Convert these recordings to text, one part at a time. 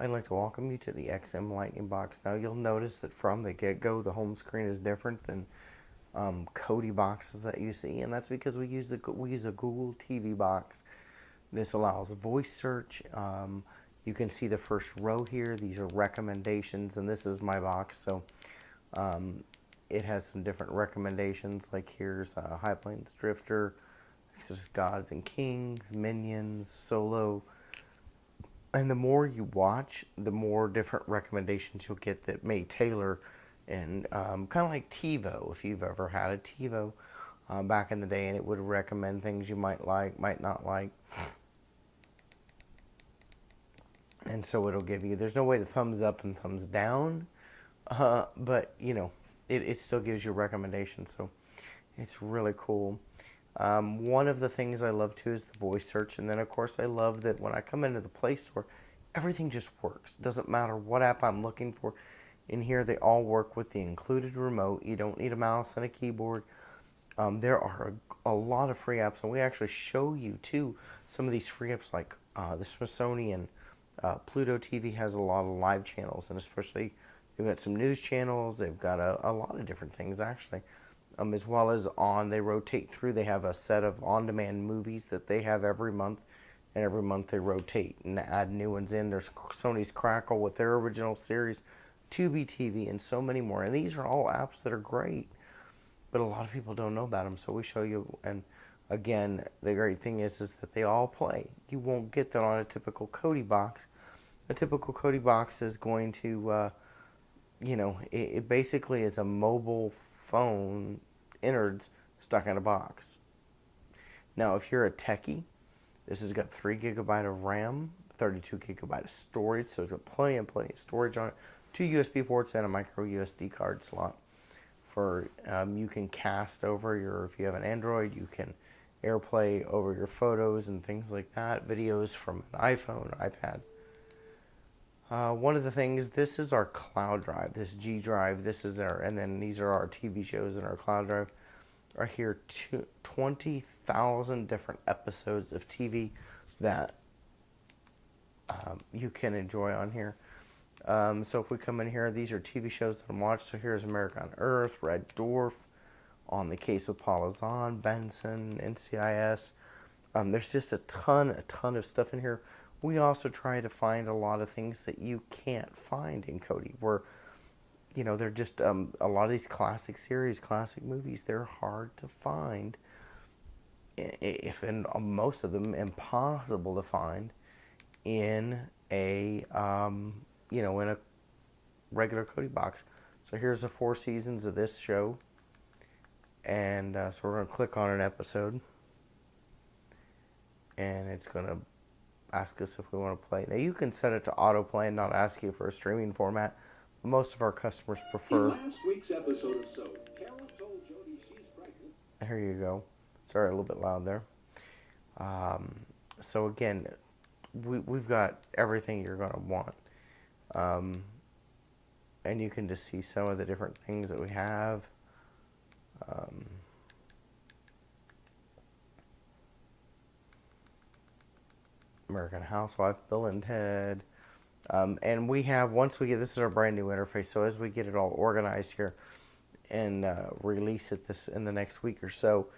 I'd like to welcome you to the XM Lightning Box. Now you'll notice that from the get-go, the home screen is different than Kodi boxes that you see, and that's because we use a Google TV box. This allows voice search. You can see the first row here. These are recommendations, and this is my box, so it has some different recommendations. Like here's High Plains Drifter, Exorcist Gods and Kings, Minions, Solo. And the more you watch, the more different recommendations you'll get that may tailor, and kind of like TiVo, if you've ever had a TiVo back in the day, and it would recommend things you might like, might not like. And so it'll give you, there's no way to thumbs up and thumbs down, but it still gives you recommendations. So it's really cool. One of the things I love too is the voice search, and then of course I love that when I come into the Play Store, everything just works. Doesn't matter what app I'm looking for. In here, they all work with the included remote. You don't need a mouse and a keyboard. There are a lot of free apps, and we actually show you too some of these free apps, like the Smithsonian. Pluto TV has a lot of live channels, and especially they've got some news channels. They've got a lot of different things actually. As well as they rotate through. They have a set of on-demand movies that they have every month, and every month they rotate and add new ones in. There's Sony's Crackle with their original series, Tubi TV, and so many more. And these are all apps that are great, but a lot of people don't know about them, so we show you. And again, the great thing is that they all play. You won't get that on a typical Kodi box. A typical Kodi box is going to, it basically is a mobile phone innards stuck in a box. Now, if you're a techie, this has got 3 gigabyte of RAM, 32 gigabyte of storage, so it's got plenty of storage on it. 2 USB ports and a micro SD card slot. For you can cast over if you have an Android, you can AirPlay over your photos and things like that, videos from an iPhone, iPad. One of the things, this is our cloud drive, this G drive, and then these are our TV shows in our cloud drive. Are here 20,000 different episodes of TV that you can enjoy on here. So if we come in here, these are TV shows that I'm watching. So here's America on Earth, Red Dwarf, On the Case of Paula Zahn, Benson, NCIS. There's just a ton of stuff in here. We also try to find a lot of things that you can't find in Kodi, where, they're just a lot of these classic series, classic movies, they're hard to find, if in most of them impossible to find in a in a regular Kodi box. So here's the 4 seasons of this show, and so we're going to click on an episode, and it's going to ask us if we want to play. Now you can set it to autoplay and not ask you for a streaming format. Most of our customers prefer. In last week's episode of So, Carol told Jody she's pregnant. There you go. Sorry, a little bit loud there. So again, we've got everything you're going to want. And you can just see some of the different things that we have. American Housewife, Bill and Ted. And we have, this is our brand new interface, so as we get it all organized here and release it in the next week or so,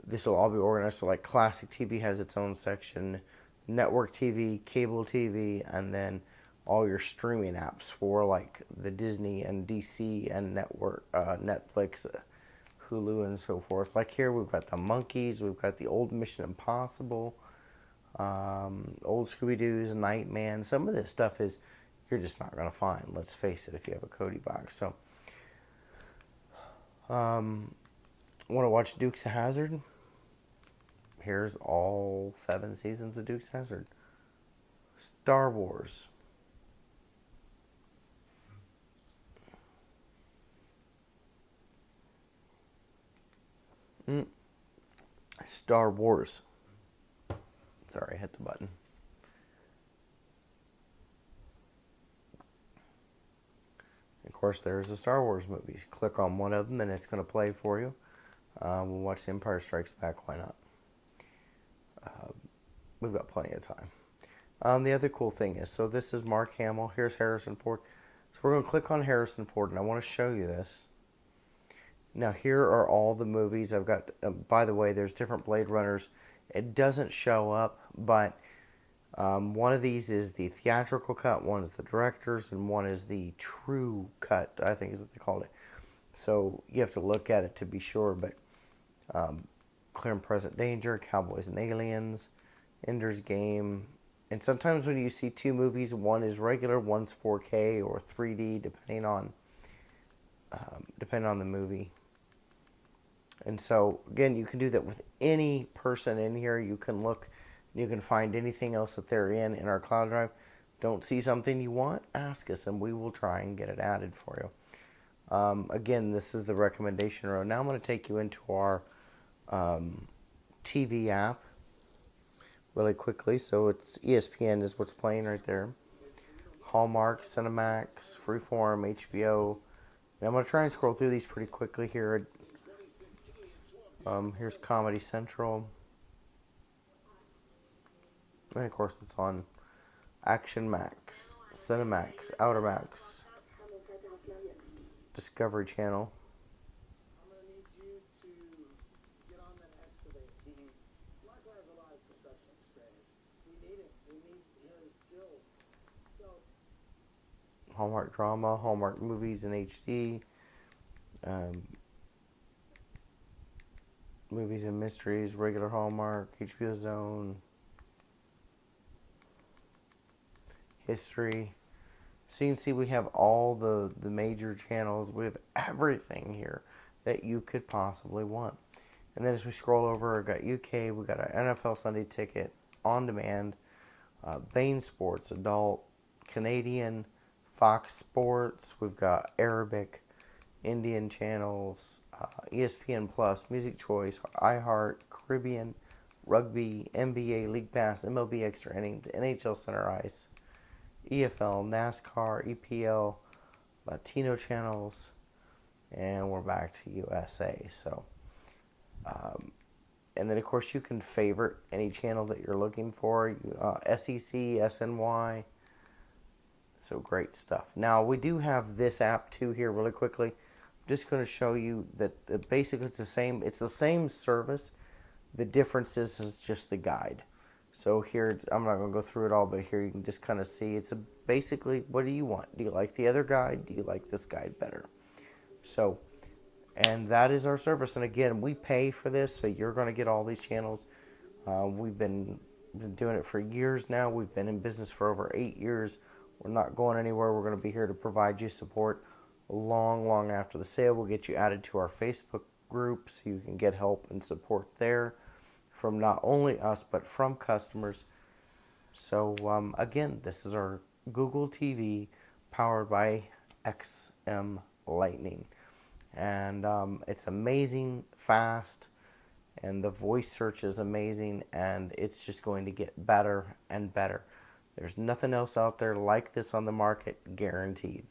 this will all be organized. So like Classic TV has its own section, Network TV, Cable TV, and then all your streaming apps for like the Disney and DC and network, Netflix, Hulu, and so forth. Like here, we've got the Monkees, we've got the old Mission Impossible, old Scooby-Doo's, Nightman. Some of this stuff is you're just not going to find, let's face it, if you have a Kodi box. So, want to watch Dukes of Hazzard? Here's all 7 seasons of Dukes of Hazzard. Star Wars. Star Wars. Sorry, I hit the button. Of course, there's the Star Wars movies. Click on one of them and it's going to play for you. We'll watch Empire Strikes Back. Why not? We've got plenty of time. The other cool thing is, so this is Mark Hamill. Here's Harrison Ford. So we're going to click on Harrison Ford, and I want to show you this. Now here are all the movies I've got. By the way, there's different Blade Runners. It doesn't show up, but one of these is the theatrical cut, one is the director's, and one is the true cut, I think is what they called it. So you have to look at it to be sure, but Clear and Present Danger, Cowboys and Aliens, Ender's Game, and sometimes when you see two movies, one is regular, one's 4K or 3D, depending on the movie. And so again, you can do that with any person in here. You can look, you can find anything else that they're in our cloud drive. Don't see something you want? Ask us, and we will try and get it added for you. Again, this is the recommendation row. Now I'm going to take you into our TV app really quickly. So it's ESPN is what's playing right there. Hallmark, Cinemax, Freeform, HBO. And I'm going to try and scroll through these pretty quickly here. Here's Comedy Central. And of course it's on Action Max, Cinemax, Outer Max, Discovery Channel. I'm gonna need you to get on that excavator. Michael has a lot of construction experience. We need it. We need his skills. So Hallmark Drama, Hallmark Movies in HD, Movies and Mysteries, regular Hallmark, HBO Zone, History. So you can see we have all the major channels. We have everything here that you could possibly want. And then as we scroll over, we've got UK, we got our NFL Sunday Ticket, On Demand, Bain Sports, Adult, Canadian, Fox Sports, we've got Arabic, Indian channels, ESPN Plus, Music Choice, iHeart, Caribbean, Rugby, NBA, League Pass, MLB Extra Innings, NHL Center Ice, EFL, NASCAR, EPL, Latino channels, and we're back to USA. So, and then of course you can favorite any channel that you're looking for, SEC, SNY. So great stuff. Now we do have this app too here really quickly. I'm just going to show you that basically it's the same. It's the same service. The difference is just the guide. So here, I'm not going to go through it all, but here you can just kind of see. It's basically, what do you want? Do you like the other guide? Do you like this guide better? So, and that is our service. And again, we pay for this, so you're going to get all these channels. We've been doing it for years now. We've been in business for over 8 years. We're not going anywhere. We're going to be here to provide you support long after the sale. We'll get you added to our Facebook group so you can get help and support there from not only us, but from customers. So again, this is our Google TV powered by XM Lightning. And it's amazing, fast, and the voice search is amazing, and it's just going to get better and better. There's nothing else out there like this on the market, guaranteed.